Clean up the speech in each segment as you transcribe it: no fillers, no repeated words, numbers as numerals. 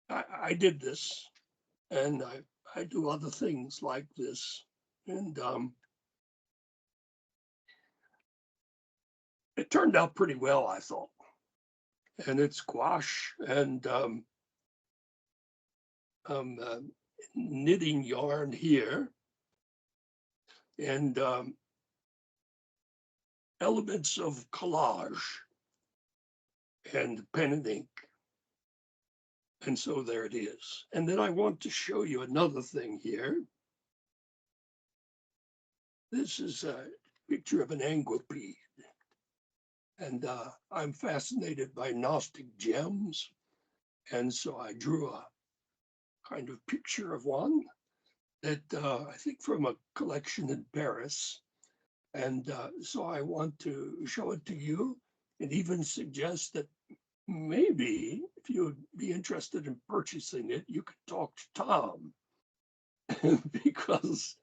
I did this, and I do other things like this, and it turned out pretty well, I thought. And it's gouache and uh, knitting yarn here, and elements of collage and pen and ink. And so there it is. And then I want to show you another thing here. This is a picture of an anguipede. And I'm fascinated by Gnostic gems. And so I drew a kind of picture of one that I think from a collection in Paris. And so I want to show it to you and even suggest that maybe if you would be interested in purchasing it, you could talk to Tom because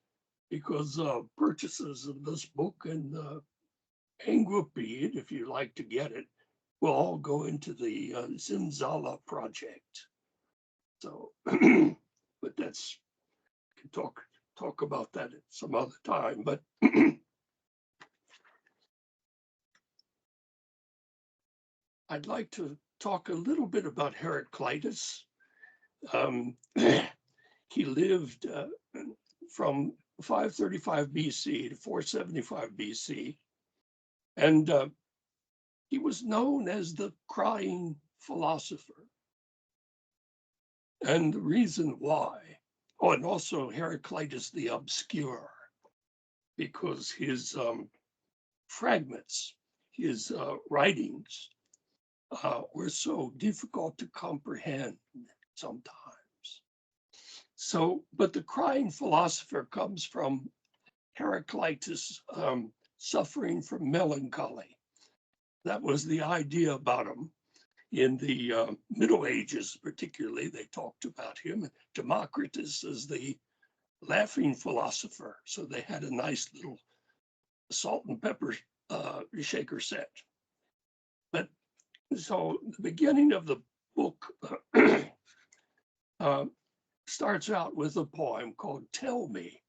purchases of this book and Anguipede, if you like to get it, will all go into the Zimzalla project. So, but that's can talk about that at some other time. But I'd like to talk a little bit about Heraclitus. He lived from 535 BC to 475 BC, and he was known as the crying philosopher. And the reason why, oh, and also Heraclitus the Obscure, because his fragments, his writings were so difficult to comprehend sometimes. So, but the crying philosopher comes from Heraclitus suffering from melancholy. That was the idea about him. In the Middle Ages, particularly, they talked about him. Democritus is the laughing philosopher. So they had a nice little salt and pepper shaker set. But so the beginning of the book starts out with a poem called Tell Me.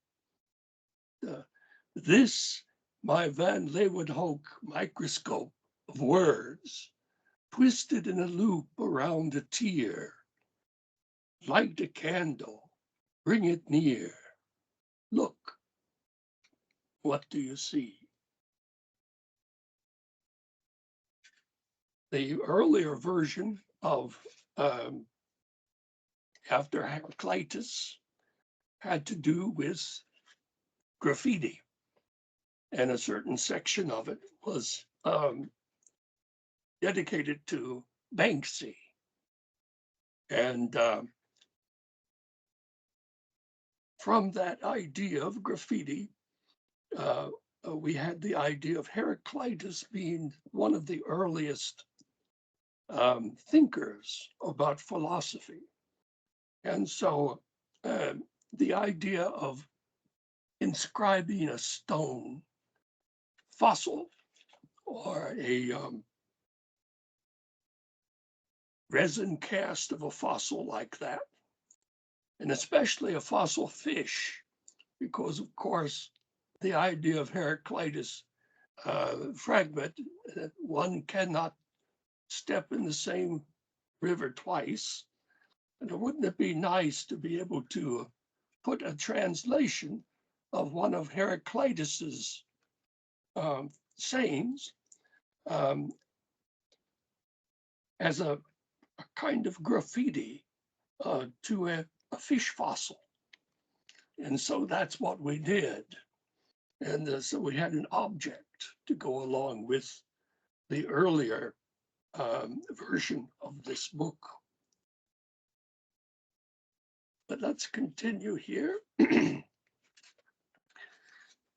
This, my Van Leeuwenhoek microscope of words, twisted in a loop around a tear. Light a candle, bring it near. Look, what do you see? The earlier version of After Heraclitus had to do with graffiti, and a certain section of it was dedicated to Banksy. And from that idea of graffiti, we had the idea of Heraclitus being one of the earliest thinkers about philosophy. And so the idea of inscribing a stone fossil or a resin cast of a fossil like that, and especially a fossil fish, because of course the idea of Heraclitus fragment that one cannot step in the same river twice. And wouldn't it be nice to be able to put a translation of one of Heraclitus's sayings as a kind of graffiti to a fish fossil? And so that's what we did. And so we had an object to go along with the earlier version of this book. But let's continue here.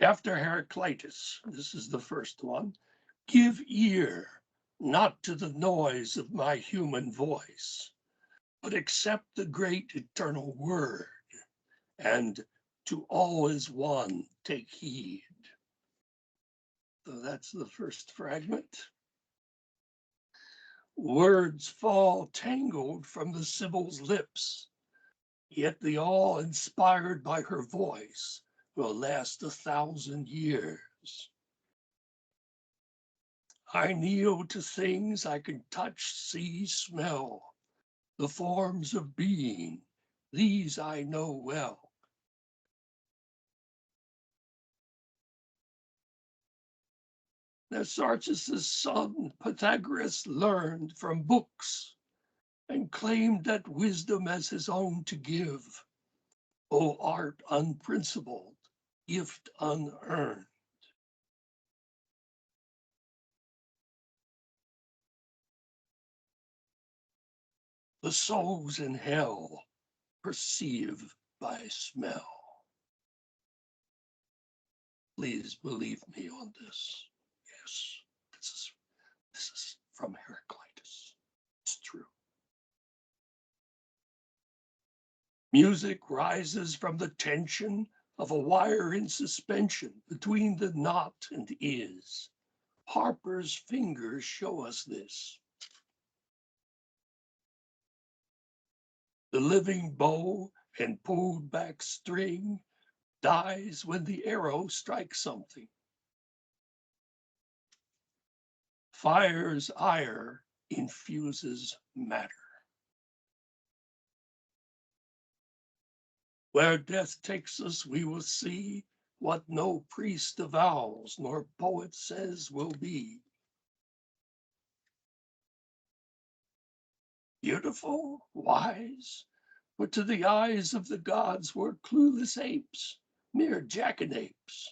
After Heraclitus, this is the first one. Give ear not to the noise of my human voice, but accept the great eternal word, and to all is one take heed. So that's the first fragment. Words fall tangled from the Sibyl's lips, yet the awe inspired by her voice will last 1,000 years. I kneel to things I can touch, see, smell, the forms of being, these I know well. Narcissus' son Pythagoras learned from books and claimed that wisdom as his own to give. O art unprincipled, gift unearned. The souls in hell perceive by smell. Please believe me on this. Yes, this is from Heraclitus. It's true. Music rises from the tension of a wire in suspension between the not and is. Harper's fingers show us this. The living bow and pulled back string dies when the arrow strikes something. Fire's ire infuses matter. Where death takes us, we will see what no priest avows nor poet says will be. Beautiful, wise, but to the eyes of the gods were clueless apes, mere jackanapes.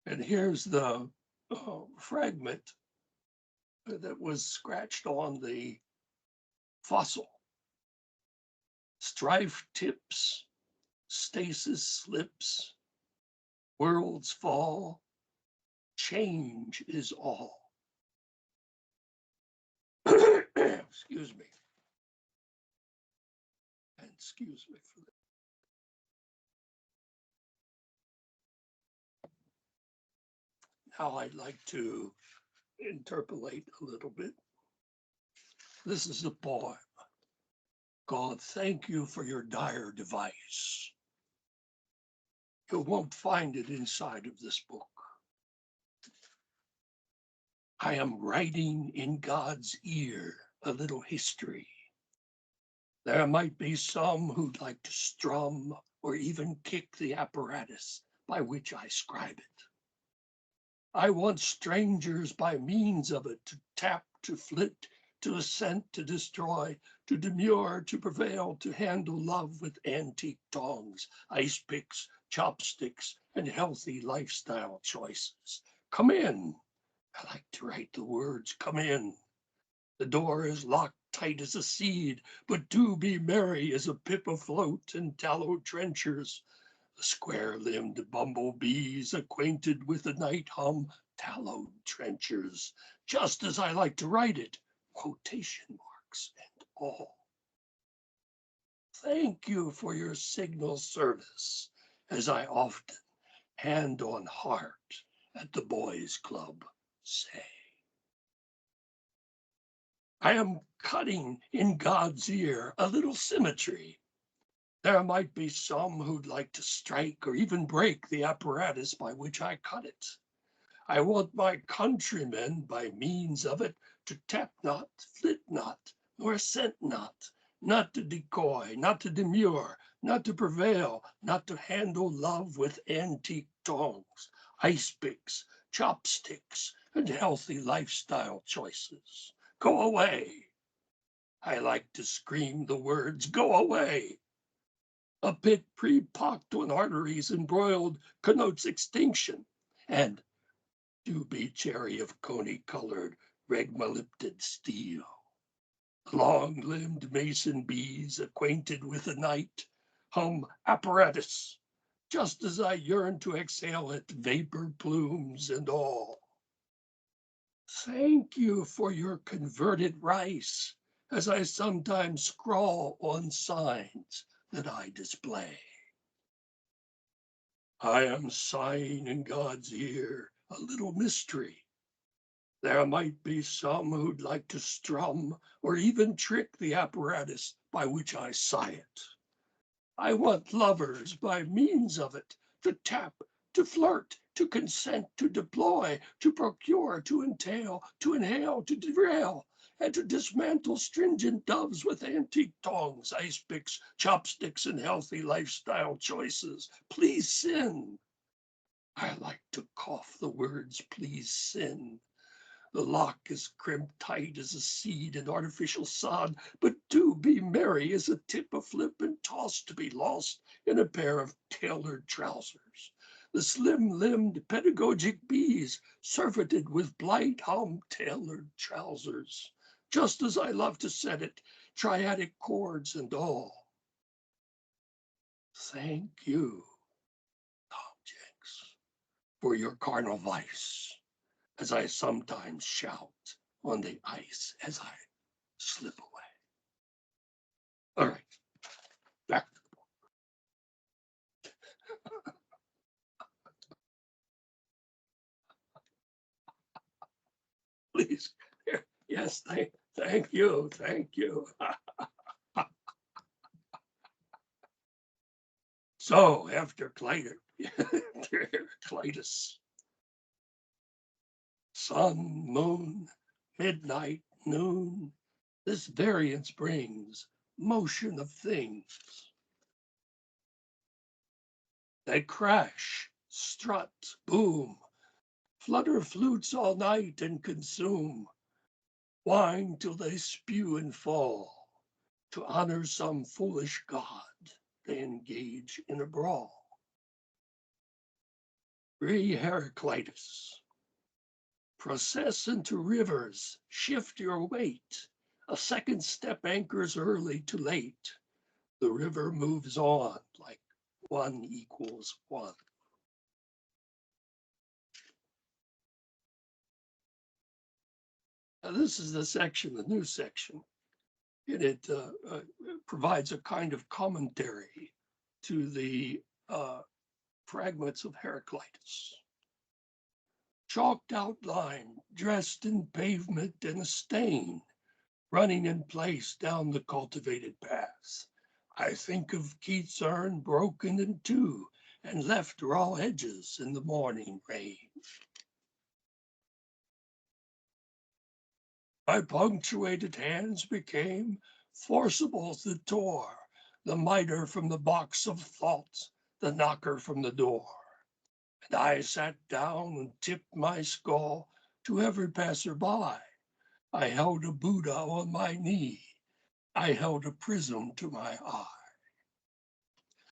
And here's the fragment that was scratched on the fossil. Strife tips, stasis slips, worlds fall, change is all. Excuse me. And excuse me for that. Now I'd like to interpolate a little bit. This is a poem called Thank You for Your Dire Device. You won't find it inside of this book. I am writing in God's ear a little history. There might be some who'd like to strum or even kick the apparatus by which I scribe it. I want strangers by means of it to tap, to flit, to assent, to destroy, to demur, to prevail, to handle love with antique tongs, ice picks, chopsticks, and healthy lifestyle choices. Come in. I like to write the words, come in. The door is locked tight as a seed, but do be merry as a pip afloat in tallow trenchers. The square-limbed bumblebees acquainted with the night hum, tallowed trenchers, just as I like to write it, quotation marks and all. Thank you for your signal service, as I often, hand on heart, at the boys' club say. I am cutting in God's ear a little symmetry. There might be some who'd like to strike or even break the apparatus by which I cut it. I want my countrymen, by means of it, to tap not, flit not, nor assent not to decoy, not to demur, not to prevail, not to handle love with antique tongs, ice picks, chopsticks, and healthy lifestyle choices. Go away. I like to scream the words, go away. A pit pre-pocked on arteries embroiled connotes extinction, and do be cherry of coney-colored regmaliptid steel. Long-limbed mason bees acquainted with the night hum apparatus, just as I yearn to exhale it, vapor plumes and all. Thank you for your converted rice, as I sometimes scrawl on signs that I display. I am sighing in God's ear a little mystery. There might be some who'd like to strum or even trick the apparatus by which I sigh it. I want lovers by means of it, to tap, to flirt, to consent, to deploy, to procure, to entail, to inhale, to derail, and to dismantle stringent doves with antique tongs, ice picks, chopsticks, and healthy lifestyle choices. Please sin. I like to cough the words, please sin. The lock is crimped tight as a seed in artificial sod, but do be merry as a tip a flip and toss to be lost in a pair of tailored trousers. The slim-limbed pedagogic bees surfeited with blight hum tailored trousers, just as I love to set it, triadic chords and all. Thank you, objects, for your carnal vice, as I sometimes shout on the ice as I slip away. All right, back to the book. Please, yes, thank you. So, after Heraclitus, sun, moon, midnight, noon, this variance brings motion of things. They crash, strut, boom, flutter flutes all night and consume, whine till they spew and fall. To honor some foolish god, they engage in a brawl. Heraclitus. Process into rivers, shift your weight. A second step anchors early to late. The river moves on like 1 equals 1. Now this is the section, the new section. And it provides a kind of commentary to the fragments of Heraclitus. Chalked outline, dressed in pavement and a stain, running in place down the cultivated paths. I think of Keats' urn broken in two and left raw edges in the morning rain. My punctuated hands became forcibles that tore the miter from the box of thoughts, the knocker from the door. And I sat down and tipped my skull to every passer-by. I held a Buddha on my knee. I held a prism to my eye.